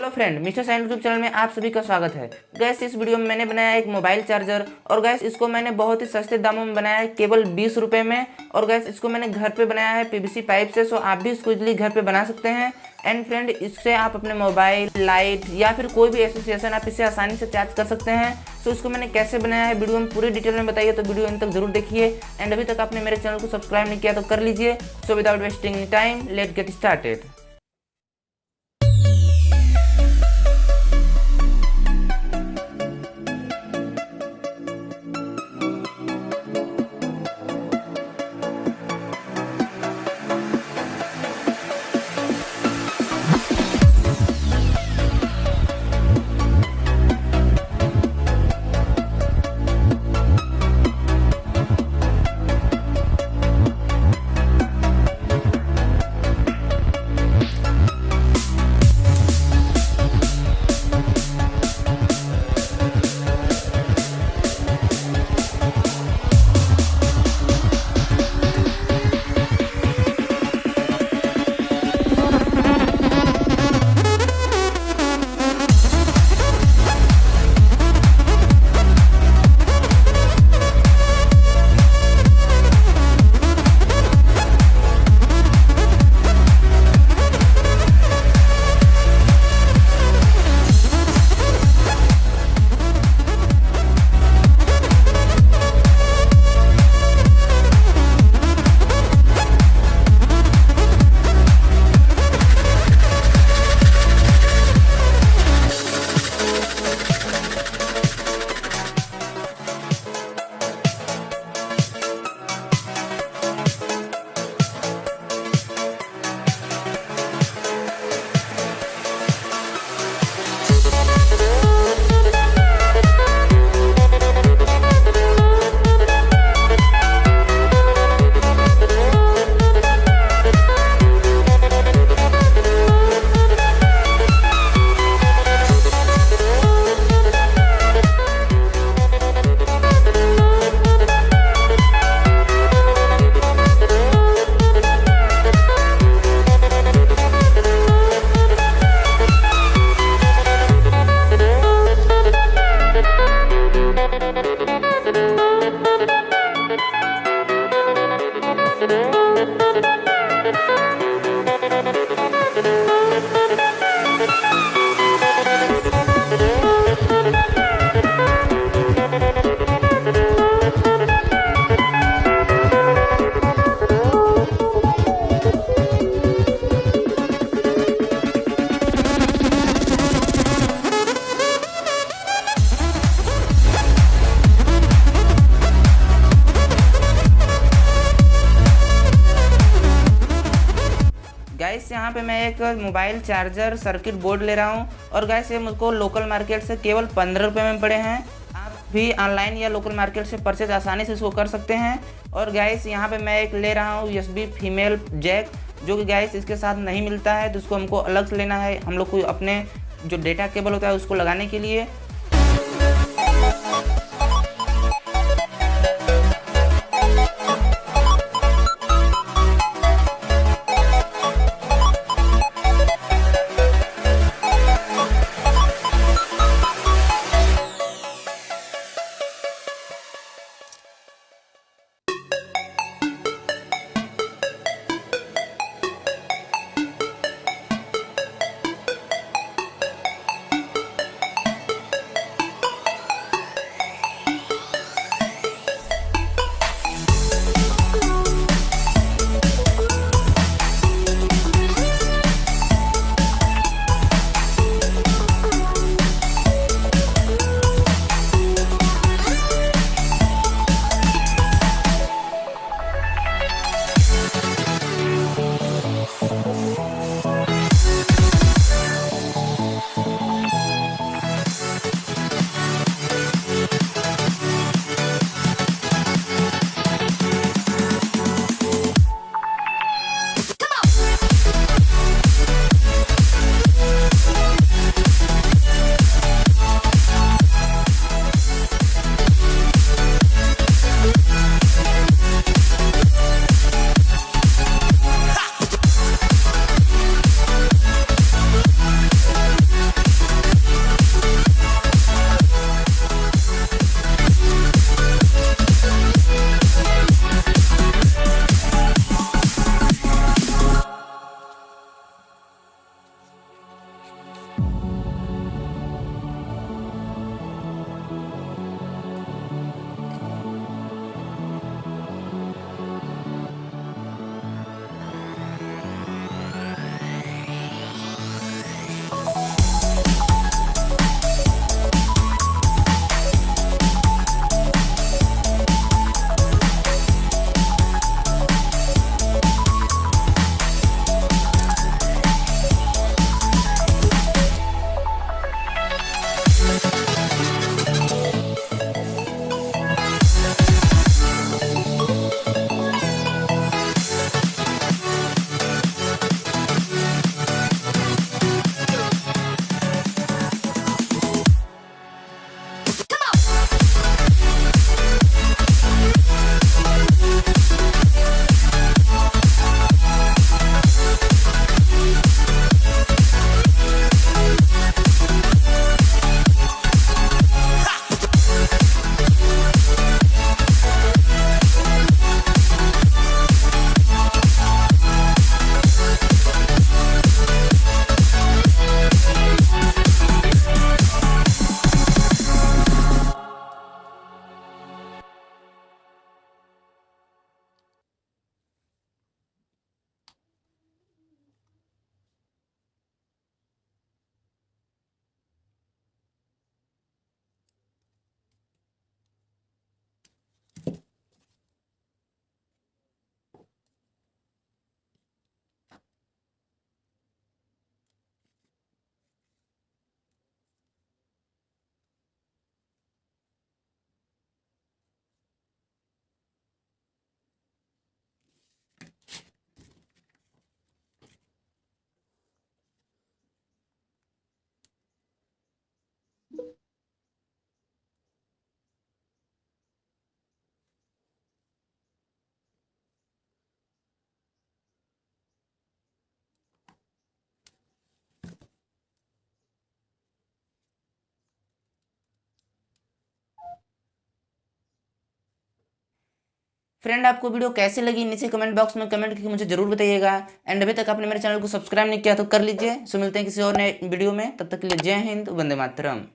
Hello friend, mister sign YouTube channel में आप सभी का स्वागत है। गैस इस वीडियो में मैंने बनाया एक मोबाइल चार्जर और गैस इसको मैंने बहुत ही सस्ते दामों में बनाया है, केवल 20 रुपये में। और गैस इसको मैंने घर पे बनाया है पीवीसी पाइप से, सो आप भी इसको इजीली घर पे बना सकते हैं। एंड फ्रेंड, इससे आप अपने मोबाइल, लाइट या फिर कोई भी एसोसिएशन आप इसे आसानी से चार्ज कर सकते हैं। सो इसको मैंने कैसे बनाया है वीडियो में पूरी डिटेल में बताइए, तो वीडियो अंत तक जरूर देखिए। एंड अभी तक आपने मेरे चैनल को सब्सक्राइब नहीं किया तो कर लीजिए। So without wasting time, let get started. Gas यहाँ पे मैं एक मोबाइल चार्जर सर्किट बोर्ड ले रहा हूँ और गैस ये मुझको लोकल मार्केट से केवल 15 रुपये में पड़े हैं। आप भी ऑनलाइन या लोकल मार्केट से परचेज आसानी से इसको कर सकते हैं। और गैस यहाँ पे मैं एक ले रहा हूँ USB फीमेल जैक, जो कि गैस इसके साथ नहीं मिलता है, तो उसको हमको अलग से लेना है हम लोग को अपने जो डेटा केबल होता है उसको लगाने के लिए। फ्रेंड, आपको वीडियो कैसी लगी नीचे कमेंट बॉक्स में कमेंट करके मुझे जरूर बताइएगा। एंड अभी तक आपने मेरे चैनल को सब्सक्राइब नहीं किया तो कर लीजिए। सो मिलते हैं किसी और नए वीडियो में, तब तक के लिए जय हिंद, वंदे मातरम।